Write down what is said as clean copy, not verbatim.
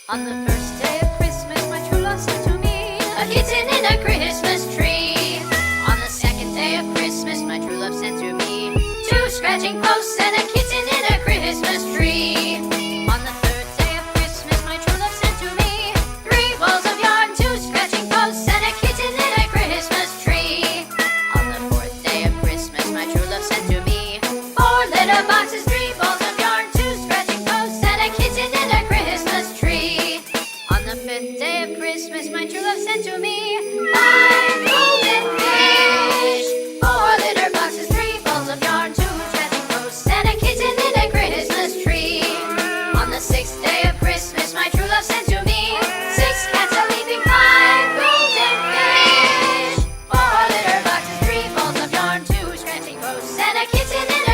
On the first day of Christmas, my true love sent to me a kitten in a Christmas tree. On the second day of Christmas, my true love sent to me two scratching posts and a kitten in a Christmas tree. On the third day of Christmas, my true love sent to me three balls of yarn, two scratching posts, and a kitten in a Christmas tree. On the fourth day of Christmas, my true love sent to me four litter boxes, three balls of yarn, two scratching posts, and a kitten in a Christmas tree. On the fifth day of Christmas, my true love sent to me five golden fish, four litter boxes, three balls of yarn, two scratching posts, and a kitten in a Christmas tree. On the sixth day of Christmas, my true love sent to me six cats a leaping, five golden fish, four litter boxes, three balls of yarn, two scratching posts, and a kitten in a